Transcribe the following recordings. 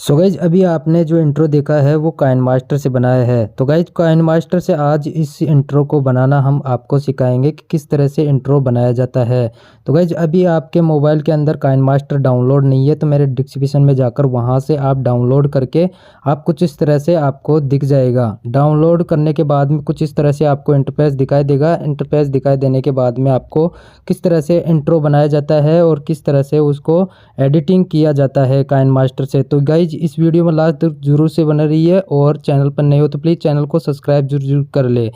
So guys अभी आपने जो इंट्रो देखा है वो काइनमास्टर से बनाया है। तो गाइज काइनमास्टर से आज इस इंट्रो को बनाना हम आपको सिखाएंगे कि किस तरह से इंट्रो बनाया जाता है। तो गाइज अभी आपके मोबाइल के अंदर काइनमास्टर डाउनलोड नहीं है तो मेरे डिस्क्रिप्शन में जाकर वहां से आप डाउनलोड करके आप कुछ इस तरह से आपको दिख जाएगा। डाउनलोड करने के बाद में कुछ इस तरह से आपको इंटरफेस दिखाई देगा। इंटरफेस दिखाई देने के बाद में आपको किस तरह से इंट्रो बनाया जाता है और किस तरह से उसको एडिटिंग किया जाता है काइनमास्टर से। तो गाइज इस वीडियो में लास्ट तक जरूर से बने रहिए और चैनल पर नए हो तो प्लीज़ चैनल को सब्सक्राइब जरूर कर ले।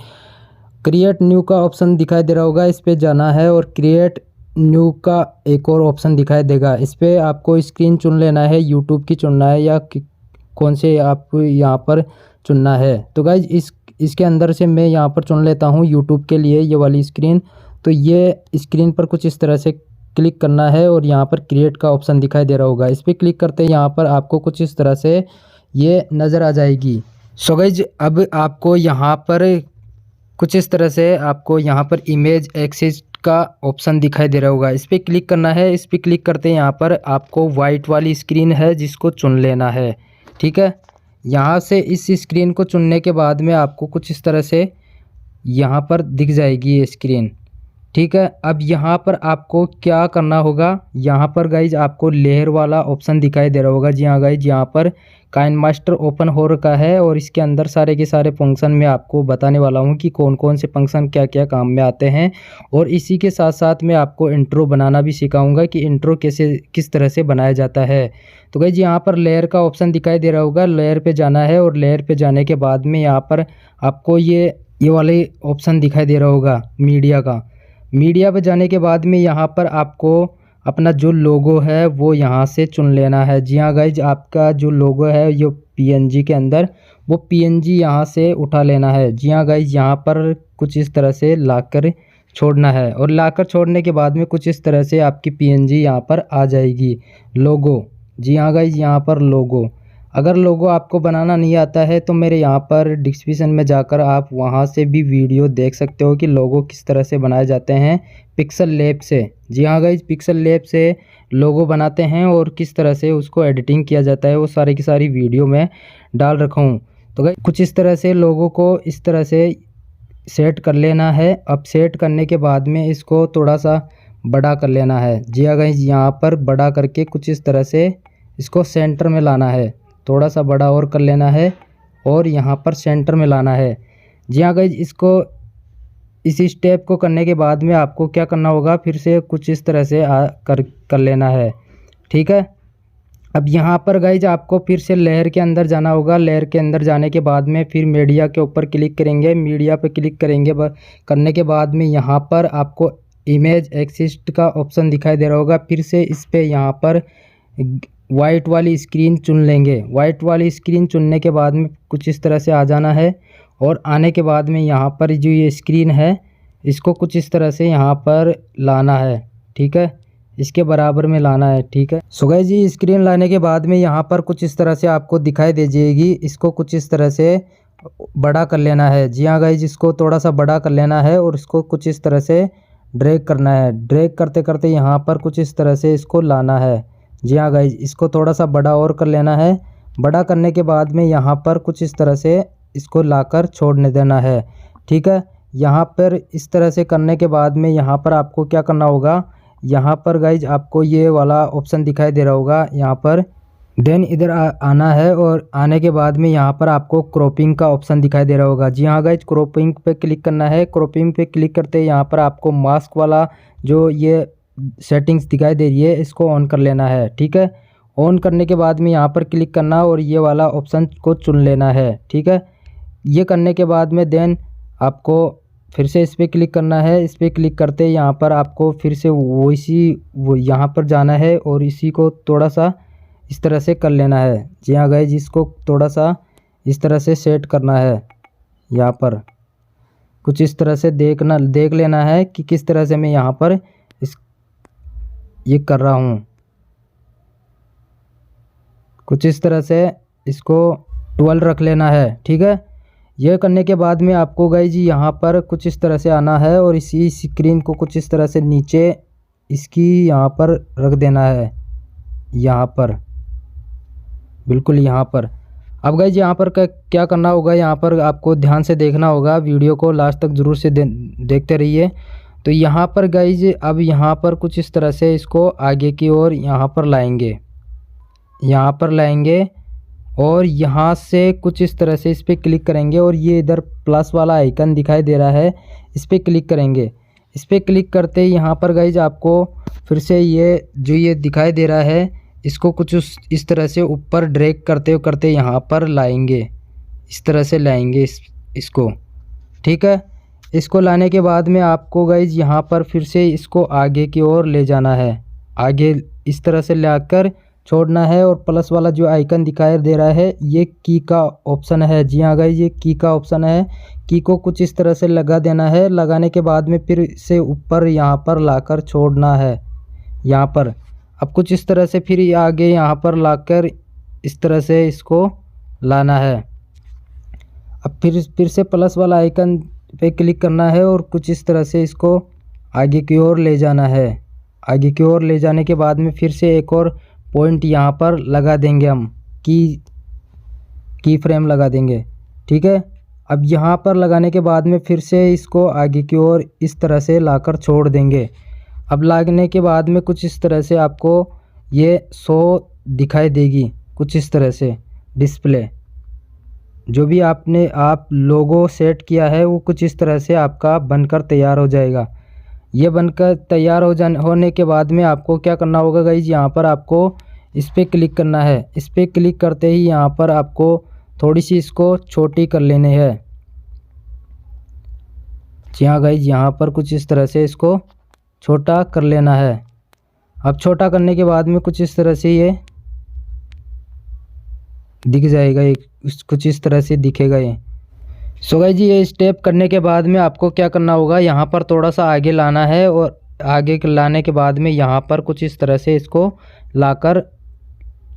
क्रिएट न्यू का ऑप्शन दिखाई दे रहा होगा, इस पे जाना है और क्रिएट न्यू का एक और ऑप्शन दिखाई देगा। इस पे आपको स्क्रीन चुन लेना है, यूट्यूब की चुनना है या कौन से आपको यहाँ पर चुनना है। तो गाइज इसके अंदर से मैं यहाँ पर चुन लेता हूँ यूट्यूब के लिए ये वाली स्क्रीन। तो ये स्क्रीन पर कुछ इस तरह से क्लिक करना है और यहाँ पर क्रिएट का ऑप्शन दिखाई दे रहा होगा, इस पर क्लिक करते हैं यहाँ पर आपको कुछ इस तरह से ये नज़र आ जाएगी। सो गाइज अब आपको यहाँ पर कुछ इस तरह से आपको यहाँ पर इमेज एक्सिस का ऑप्शन दिखाई दे रहा होगा, इस पर क्लिक करना है। इस पर क्लिक करते हैं यहाँ पर आपको वाइट वाली स्क्रीन है जिसको चुन लेना है। ठीक है, यहाँ से इस स्क्रीन को चुनने के बाद में आपको कुछ इस तरह से यहाँ पर दिख जाएगी ये स्क्रीन। ठीक है, अब यहाँ पर आपको क्या करना होगा, यहाँ पर गाइज आपको लेयर वाला ऑप्शन दिखाई दे रहा होगा। जी हाँ गाइज, यहाँ पर काइनमास्टर ओपन हो रखा है और इसके अंदर सारे के सारे फंक्शन मैं आपको बताने वाला हूँ कि कौन कौन से फंक्शन क्या क्या काम में आते हैं। और इसी के साथ साथ मैं आपको इंट्रो बनाना भी सिखाऊंगा कि इंट्रो कैसे किस तरह से बनाया जाता है। तो गाइज यहाँ पर लेयर का ऑप्शन दिखाई दे रहा होगा, लेयर पे जाना है और लेयर पे जाने के बाद में यहाँ पर आपको ये वाले ऑप्शन दिखाई दे रहा होगा मीडिया का। मीडिया पे जाने के बाद में यहाँ पर आपको अपना जो लोगो है वो यहाँ से चुन लेना है। जी हाँ गाइज, आपका जो लोगो है जो पीएनजी के अंदर वो पीएनजी यहाँ से उठा लेना है। जी हाँ गाइज, यहाँ पर कुछ इस तरह से लाकर छोड़ना है और लाकर छोड़ने के बाद में कुछ इस तरह से आपकी पीएनजी यहाँ पर आ जाएगी लोगो। जी हाँ गाइज, यहाँ पर लोगो। अगर लोगो आपको बनाना नहीं आता है तो मेरे यहाँ पर डिस्क्रिप्शन में जाकर आप वहाँ से भी वीडियो देख सकते हो कि लोगो किस तरह से बनाए जाते हैं पिक्सल लैब से। जी हाँ गाइज, पिक्सल लैब से लोगो बनाते हैं और किस तरह से उसको एडिटिंग किया जाता है वो सारी की सारी वीडियो में डाल रखा हूँ। तो गाइज कुछ इस तरह से लोगो को इस तरह से सेट कर लेना है। अब सेट करने के बाद में इसको थोड़ा सा बड़ा कर लेना है। जी हाँ गाइज, यहाँ पर बड़ा करके कुछ इस तरह से इसको सेंटर में लाना है, थोड़ा सा बड़ा और कर लेना है और यहाँ पर सेंटर में लाना है। जी हाँ गाइज, इसको इस स्टेप को करने के बाद में आपको क्या करना होगा, फिर से कुछ इस तरह से कर लेना है। ठीक है, अब यहाँ पर गाइज आपको फिर से लेयर के अंदर जाना होगा। लेयर के अंदर जाने के बाद में फिर मीडिया के ऊपर क्लिक करेंगे। मीडिया पे क्लिक करेंगे करने के बाद में यहाँ पर आपको इमेज एक्सिस का ऑप्शन दिखाई दे रहा होगा। फिर से इस पर यहाँ पर वाइट वाली स्क्रीन चुन लेंगे। वाइट वाली स्क्रीन चुनने के बाद में कुछ इस तरह से आ जाना है और आने के बाद में यहाँ पर जो ये स्क्रीन है इसको कुछ इस तरह से यहाँ पर लाना है। ठीक है, इसके बराबर में लाना है। ठीक है, सो गाइस जी स्क्रीन लाने के बाद में यहाँ पर कुछ इस तरह से आपको दिखाई दे जाएगी। इसको कुछ इस तरह से बड़ा कर लेना है। जी हाँ गाइस, इसको थोड़ा सा बड़ा कर लेना है और इसको कुछ इस तरह से ड्रैग करना है। ड्रैग करते करते यहाँ पर कुछ इस तरह से इसको लाना है। जी हाँ गाइज, इसको थोड़ा सा बड़ा और कर लेना है। बड़ा करने के बाद में यहाँ पर कुछ इस तरह से इसको लाकर छोड़ने देना है। ठीक है, यहाँ पर इस तरह से करने के बाद में यहाँ पर आपको क्या करना होगा, यहाँ पर गाइज आपको ये वाला ऑप्शन दिखाई दे रहा होगा यहाँ पर। देन इधर आना है और आने के बाद में यहाँ पर आपको क्रॉपिंग का ऑप्शन दिखाई दे रहा होगा। जी हाँ गाइज, क्रॉपिंग पे क्लिक करना है। क्रॉपिंग पे क्लिक करते यहाँ पर आपको मास्क वाला जो ये सेटिंग्स दिखाई दे रही है इसको ऑन कर लेना है। ठीक है, ऑन करने के बाद में यहाँ पर क्लिक करना और ये वाला ऑप्शन को चुन लेना है। ठीक है, ये करने के बाद में देन आपको फिर से इस पर क्लिक करना है। इस पर क्लिक करते यहाँ पर आपको फिर से वो यहाँ पर जाना है और इसी को थोड़ा सा इस तरह से कर लेना है। जी हाँ गाइस, इसको थोड़ा सा इस तरह से सेट करना है। यहाँ पर कुछ इस तरह से देख लेना है कि किस तरह से मैं यहाँ पर ये कर रहा हूँ। कुछ इस तरह से इसको 12 रख लेना है। ठीक है, यह करने के बाद में आपको गाइज यहाँ पर कुछ इस तरह से आना है और इसी स्क्रीन को कुछ इस तरह से नीचे इसकी यहाँ पर रख देना है। यहाँ पर बिल्कुल यहाँ पर। अब गाइज यहाँ पर क्या करना होगा, यहाँ पर आपको ध्यान से देखना होगा, वीडियो को लास्ट तक ज़रूर से देखते रहिए। तो यहाँ पर गाइज अब यहाँ पर कुछ इस तरह से इसको आगे की ओर यहाँ पर लाएंगे, यहाँ पर लाएंगे और यहाँ से कुछ इस तरह से इस पर क्लिक करेंगे और ये इधर प्लस वाला आइकन दिखाई दे रहा है, इस पर क्लिक करेंगे। इस पर क्लिक करते ही यहाँ पर गाइज आपको फिर से ये जो ये दिखाई दे रहा है, इसको कुछ इस तरह से ऊपर ड्रैग करते करते यहाँ पर लाएंगे, इस तरह से लाएंगे इसको, ठीक है। इसको लाने के बाद में आपको गाइज यहाँ पर फिर से इसको आगे की ओर ले जाना है, आगे इस तरह से लाकर छोड़ना है। और प्लस वाला जो आइकन दिखाई दे रहा है ये की का ऑप्शन है। जी हाँ गाइज, ये की का ऑप्शन है। की को कुछ इस तरह से लगा देना है, लगाने के बाद में फिर से ऊपर यहाँ पर लाकर छोड़ना है, यहाँ पर। अब कुछ इस तरह से फिर आगे यहाँ पर लाकर इस तरह से इसको लाना है। अब फिर से प्लस वाला आइकन पे क्लिक करना है और कुछ इस तरह से इसको आगे की ओर ले जाना है। आगे की ओर ले जाने के बाद में फिर से एक और पॉइंट यहाँ पर लगा देंगे, हम की फ्रेम लगा देंगे, ठीक है। अब यहाँ पर लगाने के बाद में फिर से इसको आगे की ओर इस तरह से लाकर छोड़ देंगे। अब लगने के बाद में कुछ इस तरह से आपको ये 100 दिखाई देगी, कुछ इस तरह से डिस्प्ले। जो भी आप लोगो सेट किया है वो कुछ इस तरह से आपका बनकर तैयार हो जाएगा। ये बनकर तैयार होने के बाद में आपको क्या करना होगा गाइज, यहाँ पर आपको इस पर क्लिक करना है। इस पर क्लिक करते ही यहाँ पर आपको थोड़ी सी इसको छोटी कर लेनी है। जी हाँ गाइज, यहाँ पर कुछ इस तरह से इसको छोटा कर लेना है। अब छोटा करने के बाद में कुछ इस तरह से ये दिख जाएगा, कुछ इस तरह से दिखेगा ये। सो गाइज ये स्टेप करने के बाद में आपको क्या करना होगा, यहाँ पर थोड़ा सा आगे लाना है और आगे लाने के बाद में यहाँ पर कुछ इस तरह से इसको लाकर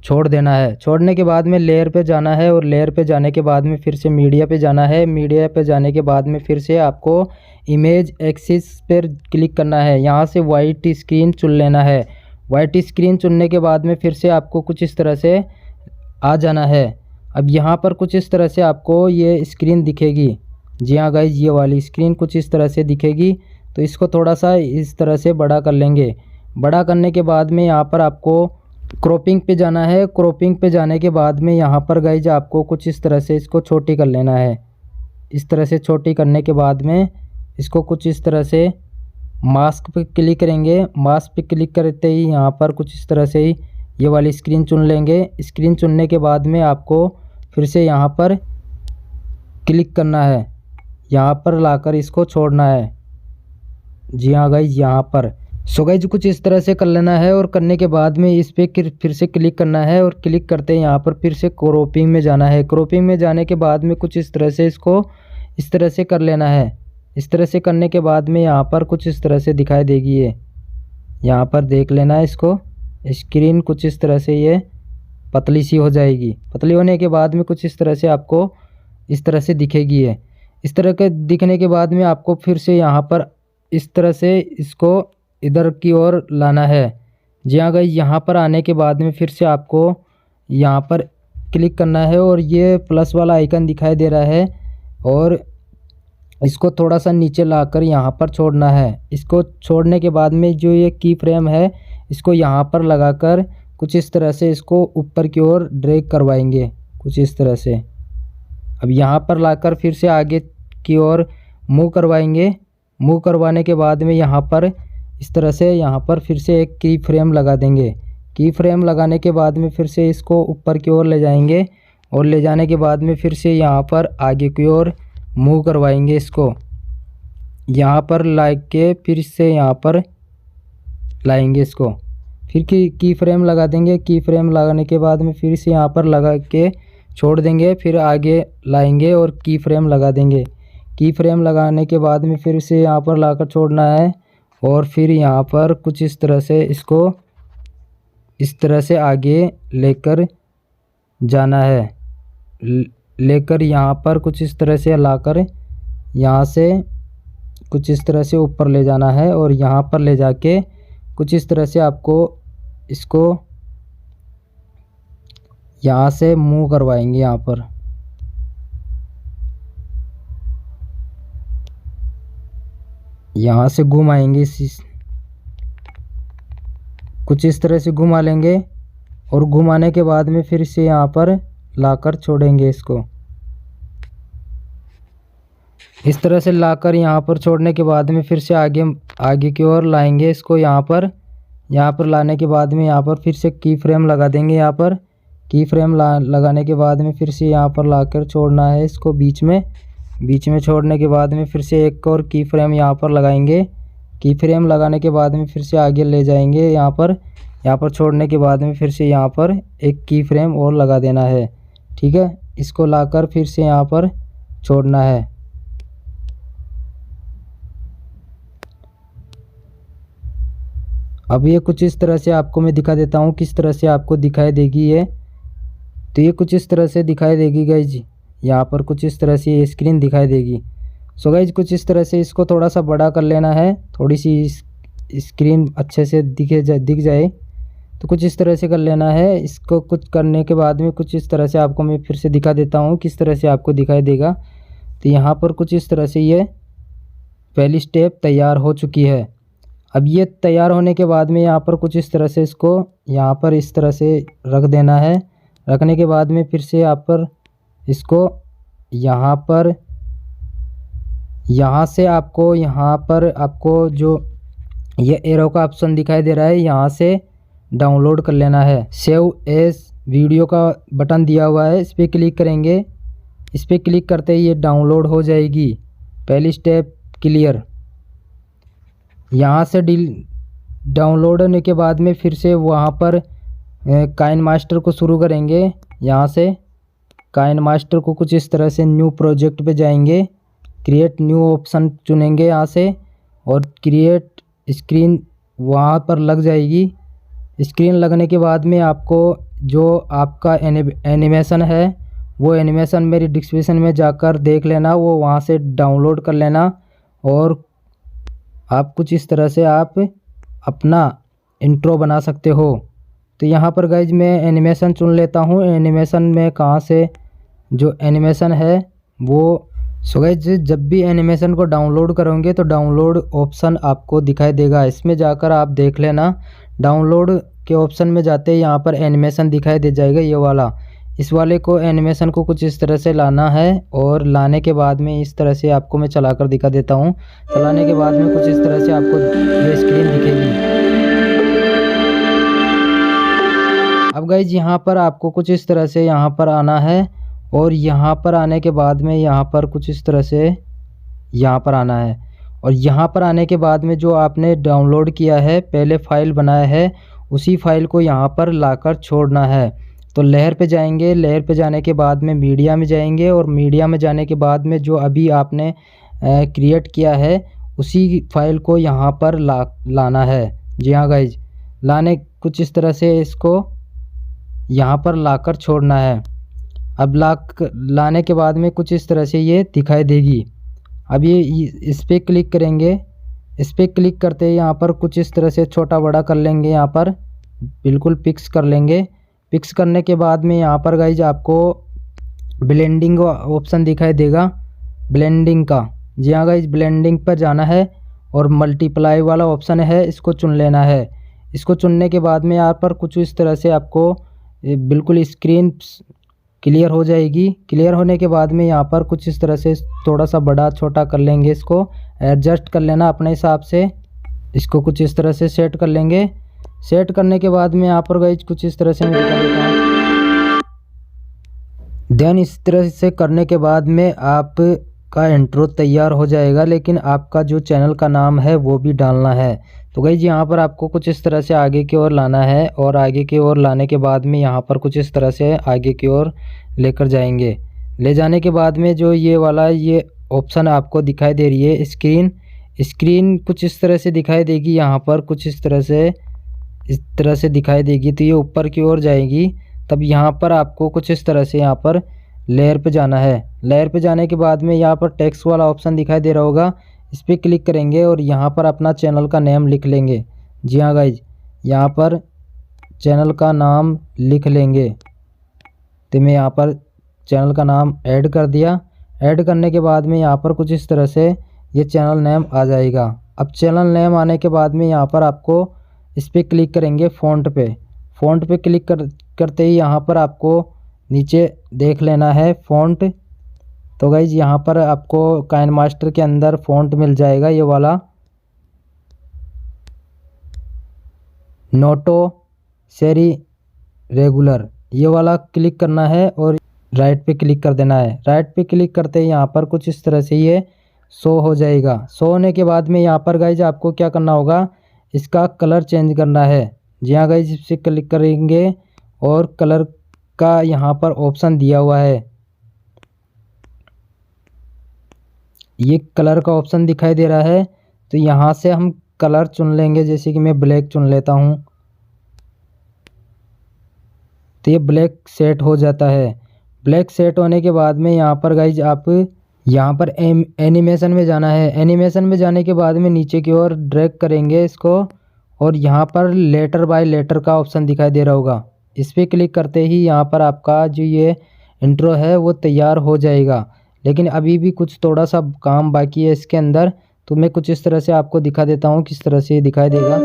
छोड़ देना है। छोड़ने के बाद में लेयर पे जाना है और लेयर पे जाने के बाद में फिर से मीडिया पे जाना है। मीडिया पे जाने के बाद में फिर से आपको इमेज एक्सिस पर क्लिक करना है। यहाँ से वाइट स्क्रीन चुन लेना है। वाइट स्क्रीन चुनने के बाद में फिर से आपको कुछ इस तरह से आ जाना है। अब यहाँ पर कुछ इस तरह से आपको ये स्क्रीन दिखेगी। जी हाँ गाइज, ये वाली स्क्रीन कुछ इस तरह से दिखेगी। तो इसको थोड़ा सा इस तरह से बड़ा कर लेंगे। बड़ा करने के बाद में यहाँ पर आपको क्रॉपिंग पे जाना है। क्रॉपिंग पे जाने के बाद में यहाँ पर गाइज आपको कुछ इस तरह से इसको छोटी कर लेना है। इस तरह से छोटी करने के बाद में इसको कुछ इस तरह से मास्क पे क्लिक करेंगे। मास्क पे क्लिक करते ही यहाँ पर कुछ इस तरह से ही ये वाली स्क्रीन चुन लेंगे। स्क्रीन चुनने के बाद में आपको फिर से यहाँ पर क्लिक करना है, यहाँ पर लाकर इसको छोड़ना है। जी हाँ गाइज, यहाँ पर। सो गाइज कुछ इस तरह से कर लेना है और करने के बाद में इस पर फिर से क्लिक करना है और क्लिक करते हैं यहाँ पर फिर से क्रॉपिंग में जाना है। क्रॉपिंग में जाने के बाद में कुछ इस तरह से इसको इस तरह से कर लेना है। इस तरह से करने के बाद में यहाँ पर कुछ इस तरह से दिखाई देगी ये, यहाँ पर देख लेना है इसको। स्क्रीन कुछ इस तरह से ये पतली सी हो जाएगी। पतली होने के बाद में कुछ इस तरह से आपको इस तरह से दिखेगी ये। इस तरह के दिखने के बाद में आपको फिर से यहाँ पर इस तरह से इसको इधर की ओर लाना है। जी हाँ गाइस, यहाँ पर आने के बाद में फिर से आपको यहाँ पर क्लिक करना है और ये प्लस वाला आइकन दिखाई दे रहा है और इसको थोड़ा सा नीचे लाकर यहाँ पर छोड़ना है। इसको छोड़ने के बाद में जो ये की फ्रेम है इसको यहाँ पर लगाकर कुछ इस तरह से इसको ऊपर की ओर ड्रैग करवाएंगे, कुछ इस तरह से। अब यहाँ पर लाकर फिर से आगे की ओर मूव करवाएंगे। मूव करवाने के बाद में यहाँ पर इस तरह से यहाँ पर फिर से एक की फ्रेम लगा देंगे। की फ्रेम लगाने के बाद में फिर से इसको ऊपर की ओर ले जाएंगे और ले जाने के बाद में फिर से यहाँ पर आगे की ओर मूव करवाएंगे। इसको यहाँ पर ला के फिर से यहाँ पर लाएंगे। इसको फिर की फ्रेम लगा देंगे। की फ्रेम लगाने के बाद में फिर से यहाँ पर लगा के छोड़ देंगे, फिर आगे लाएंगे और की फ्रेम लगा देंगे। की फ्रेम लगाने के बाद में फिर से यहाँ पर लाकर छोड़ना है और फिर यहाँ पर कुछ इस तरह से इसको इस तरह से आगे लेकर जाना है। लेकर यहाँ पर कुछ इस तरह से लाकर यहाँ से कुछ इस तरह से ऊपर ले जाना है और यहाँ पर ले जाके कुछ इस तरह से आपको इसको यहाँ से मूव करवाएंगे। यहाँ पर यहाँ से घुमाएंगे, कुछ इस तरह से घुमा लेंगे और घुमाने के बाद में फिर से यहाँ पर लाकर छोड़ेंगे इसको। इस तरह से लाकर यहाँ पर छोड़ने के बाद में फिर से आगे की ओर लाएंगे इसको। यहाँ पर लाने के बाद में यहाँ पर फिर से की फ्रेम लगा देंगे। यहाँ पर की फ्रेम लगाने के बाद में फिर से यहाँ पर लाकर छोड़ना है इसको बीच में छोड़ने के बाद में फिर से एक और की फ्रेम यहाँ पर लगाएंगे। की फ्रेम लगाने के बाद में फिर से आगे ले जाएंगे। यहाँ पर छोड़ने के बाद में फिर से यहाँ पर एक की फ्रेम और लगा देना है। ठीक है, इसको लाकर फिर से यहाँ पर छोड़ना है। अब ये कुछ इस तरह से आपको मैं दिखा देता हूँ किस तरह से आपको दिखाई देगी ये। तो ये कुछ इस तरह से दिखाई देगी गाइज। यहाँ पर कुछ इस तरह से ये स्क्रीन दिखाई देगी। सो गाइज कुछ इस तरह से इसको थोड़ा सा बड़ा कर लेना है, थोड़ी सी स्क्रीन अच्छे से दिख जाए तो कुछ इस तरह से कर लेना है। इसको कुछ करने के बाद में कुछ इस तरह से आपको मैं फिर से दिखा देता हूँ किस तरह से आपको दिखाई देगा। तो यहाँ पर कुछ इस तरह से ये पहली स्टेप तैयार हो चुकी है। अब ये तैयार होने के बाद में यहाँ पर कुछ इस तरह से इसको यहाँ पर इस तरह से रख देना है। रखने के बाद में फिर से इसको यहाँ से आपको जो ये एरो का ऑप्शन दिखाई दे रहा है यहाँ से डाउनलोड कर लेना है। सेव एज वीडियो का बटन दिया हुआ है, इस पर क्लिक करेंगे। इस पर क्लिक करते ही ये डाउनलोड हो जाएगी। पहली स्टेप क्लियर। यहाँ से डाउनलोड होने के बाद में फिर से वहाँ पर काइन मास्टर को शुरू करेंगे। यहाँ से काइन मास्टर को कुछ इस तरह से न्यू प्रोजेक्ट पे जाएंगे, क्रिएट न्यू ऑप्शन चुनेंगे यहाँ से और क्रिएट स्क्रीन वहाँ पर लग जाएगी। स्क्रीन लगने के बाद में आपको जो आपका एनिमेशन है वो एनिमेशन मेरी डिस्क्रिप्शन में जाकर देख लेना, वो वहाँ से डाउनलोड कर लेना और आप कुछ इस तरह से आप अपना इंट्रो बना सकते हो। तो यहाँ पर गाइज मैं एनिमेशन चुन लेता हूँ। एनिमेशन में कहाँ से जो एनिमेशन है वो सो गाइज जब भी एनिमेशन को डाउनलोड करोगे तो डाउनलोड ऑप्शन आपको दिखाई देगा, इसमें जाकर आप देख लेना। डाउनलोड के ऑप्शन में जाते ही यहाँ पर एनिमेशन दिखाई दे जाएगा ये वाला। इस वाले को एनिमेशन को कुछ इस तरह से लाना है और लाने के बाद में इस तरह से आपको मैं चलाकर दिखा देता हूँ। चलाने के बाद में कुछ इस तरह से आपको ये स्क्रीन दिखेगी। अब गाइज यहाँ पर आपको कुछ इस तरह से यहाँ पर आना है और यहाँ पर आने के बाद में यहाँ पर कुछ इस तरह से यहाँ पर आना है और यहाँ पर आने के बाद में जो आपने डाउनलोड किया है पहले फाइल बनाया है उसी फाइल को यहाँ पर लाकर छोड़ना है। तो लेयर पे जाएंगे, लेयर पे जाने के बाद में मीडिया में जाएंगे और मीडिया में जाने के बाद में जो अभी आपने क्रिएट किया है उसी फाइल को यहाँ पर लाना है। जी हाँ गाइज, लाने कुछ इस तरह से इसको यहाँ पर लाकर छोड़ना है। अब लाने के बाद में कुछ इस तरह से ये दिखाई देगी। अब ये इस पर क्लिक करेंगे। इस पर क्लिक करते ही यहाँ पर कुछ इस तरह से छोटा बड़ा कर लेंगे, यहाँ पर बिल्कुल पिक्स कर लेंगे। पिक्स करने के बाद में यहाँ पर गाइज आपको ब्लेंडिंग ऑप्शन दिखाई देगा, ब्लेंडिंग का। जी हाँ गाइज, ब्लेंडिंग पर जाना है और मल्टीप्लाई वाला ऑप्शन है, इसको चुन लेना है। इसको चुनने के बाद में यहाँ पर कुछ इस तरह से आपको बिल्कुल स्क्रीन क्लियर हो जाएगी। क्लियर होने के बाद में यहाँ पर कुछ इस तरह से थोड़ा सा बड़ा छोटा कर लेंगे, इसको एडजस्ट कर लेना अपने हिसाब से। इसको कुछ इस तरह से सेट कर लेंगे। सेट करने के बाद में यहाँ पर गाइज कुछ इस तरह से मैं दिखा देता हूँ। देन इस तरह से करने के बाद में आपका इंट्रो तैयार हो जाएगा, लेकिन आपका जो चैनल का नाम है वो भी डालना है। तो गाइज यहाँ पर आपको कुछ इस तरह से आगे की ओर लाना है और आगे की ओर लाने के बाद में यहाँ पर कुछ इस तरह से आगे की ओर लेकर जाएंगे। ले जाने के बाद में जो ये वाला ये ऑप्शन आपको दिखाई दे रही है स्क्रीन कुछ इस तरह से दिखाई देगी। यहाँ पर कुछ इस तरह से दिखाई देगी। तो ये ऊपर की ओर जाएगी। तब यहाँ पर आपको कुछ इस तरह से यहाँ पर लेयर पे जाना है। लेयर पे जाने के बाद में यहाँ पर टेक्स्ट वाला ऑप्शन दिखाई दे रहा होगा, इस पर क्लिक करेंगे और यहाँ पर अपना चैनल का नेम लिख लेंगे। जी हाँ गाइज, यहाँ पर चैनल का नाम लिख लेंगे। तो मैं यहाँ पर चैनल का नाम ऐड कर दिया। ऐड करने के बाद में यहाँ पर कुछ इस तरह से ये चैनल नेम आ जाएगा। अब चैनल नेम आने के बाद में यहाँ पर आपको इस पर क्लिक करेंगे फ़ॉन्ट पे। फ़ॉन्ट पे क्लिक करते ही यहाँ पर आपको नीचे देख लेना है फ़ॉन्ट। तो गाइज यहाँ पर आपको काइनमास्टर के अंदर फ़ॉन्ट मिल जाएगा ये वाला नोटो सेरी रेगुलर, ये वाला क्लिक करना है और राइट पे क्लिक कर देना है। राइट पे क्लिक करते ही यहाँ पर कुछ इस तरह से ये शो हो जाएगा। शो होने के बाद में यहाँ पर गाइज आपको क्या करना होगा, इसका कलर चेंज करना है। जी हाँ गाइज, इससे क्लिक करेंगे और कलर का यहाँ पर ऑप्शन दिया हुआ है, ये कलर का ऑप्शन दिखाई दे रहा है। तो यहाँ से हम कलर चुन लेंगे, जैसे कि मैं ब्लैक चुन लेता हूँ। तो ये ब्लैक सेट हो जाता है। ब्लैक सेट होने के बाद में यहाँ पर गाइज आप यहाँ पर एनिमेशन में जाना है। एनिमेशन में जाने के बाद में नीचे की ओर ड्रैग करेंगे इसको और यहाँ पर लेटर बाय लेटर का ऑप्शन दिखाई दे रहा होगा, इस पर क्लिक करते ही यहाँ पर आपका जो ये इंट्रो है वो तैयार हो जाएगा। लेकिन अभी भी कुछ थोड़ा सा काम बाकी है इसके अंदर, तो मैं कुछ इस तरह से आपको दिखा देता हूँ किस तरह से ये दिखाई देगा।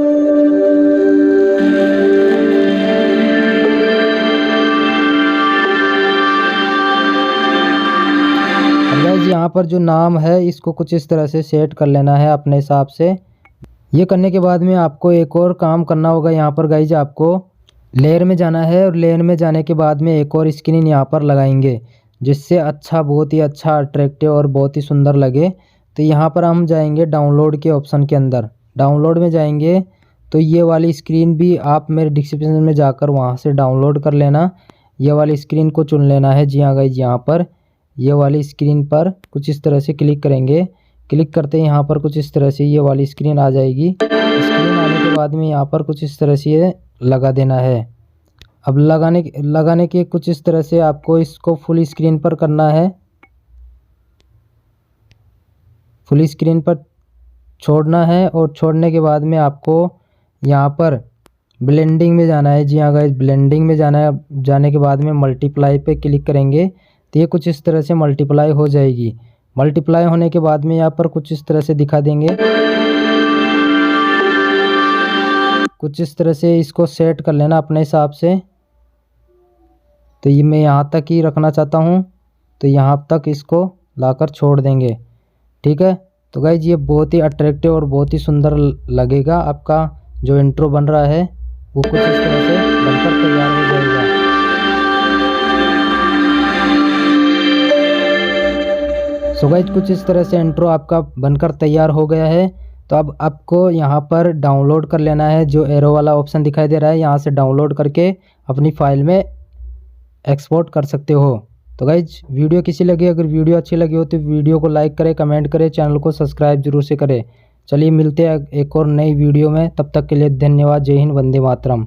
गाइज यहाँ पर जो नाम है इसको कुछ इस तरह से सेट कर लेना है अपने हिसाब से। ये करने के बाद में आपको एक और काम करना होगा। यहाँ पर गाइज आपको लेयर में जाना है और लेयर में जाने के बाद में एक और स्क्रीन यहाँ पर लगाएंगे, जिससे अच्छा, बहुत ही अच्छा, अट्रैक्टिव और बहुत ही सुंदर लगे। तो यहाँ पर हम जाएंगे डाउनलोड के ऑप्शन के अंदर। डाउनलोड में जाएंगे तो ये वाली स्क्रीन भी आप मेरे डिस्क्रिप्शन में जाकर वहाँ से डाउनलोड कर लेना। ये वाली स्क्रीन को चुन लेना है। जी हाँ गाइज, यहाँ पर ये वाली स्क्रीन पर कुछ इस तरह से क्लिक करेंगे। क्लिक करते ही यहाँ पर कुछ इस तरह से ये वाली स्क्रीन आ जाएगी। स्क्रीन आने के बाद में यहाँ पर कुछ इस तरह से ये लगा देना है। अब लगाने के कुछ इस तरह से आपको इसको फुल स्क्रीन पर करना है। फुल स्क्रीन पर छोड़ना है और छोड़ने के बाद में आपको यहाँ पर ब्लेंडिंग में जाना है। जी हाँ गाइस, ब्लेंडिंग में जाना है। जाने के बाद में मल्टीप्लाई पे क्लिक करेंगे तो ये कुछ इस तरह से मल्टीप्लाई हो जाएगी। मल्टीप्लाई होने के बाद में यहाँ पर कुछ इस तरह से दिखा देंगे। कुछ इस तरह से इसको सेट कर लेना अपने हिसाब से। तो ये मैं यहाँ तक ही रखना चाहता हूँ, तो यहाँ तक इसको लाकर छोड़ देंगे। ठीक है, तो गाइज ये बहुत ही अट्रैक्टिव और बहुत ही सुंदर लगेगा। आपका जो इंट्रो बन रहा है वो कुछ इस तरह से बनकर तैयार हो जाएगा। सो गाइज कुछ इस तरह से इंट्रो आपका बनकर तैयार हो गया है। तो अब आपको यहाँ पर डाउनलोड कर लेना है। जो एरो वाला ऑप्शन दिखाई दे रहा है, यहाँ से डाउनलोड करके अपनी फाइल में एक्सपोर्ट कर सकते हो। तो गाइज वीडियो कैसी लगी, अगर वीडियो अच्छी लगी हो तो वीडियो को लाइक करें, कमेंट करें, चैनल को सब्सक्राइब जरूर से करें। चलिए मिलते हैं एक और नई वीडियो में, तब तक के लिए धन्यवाद। जय हिंद, वंदे मातरम।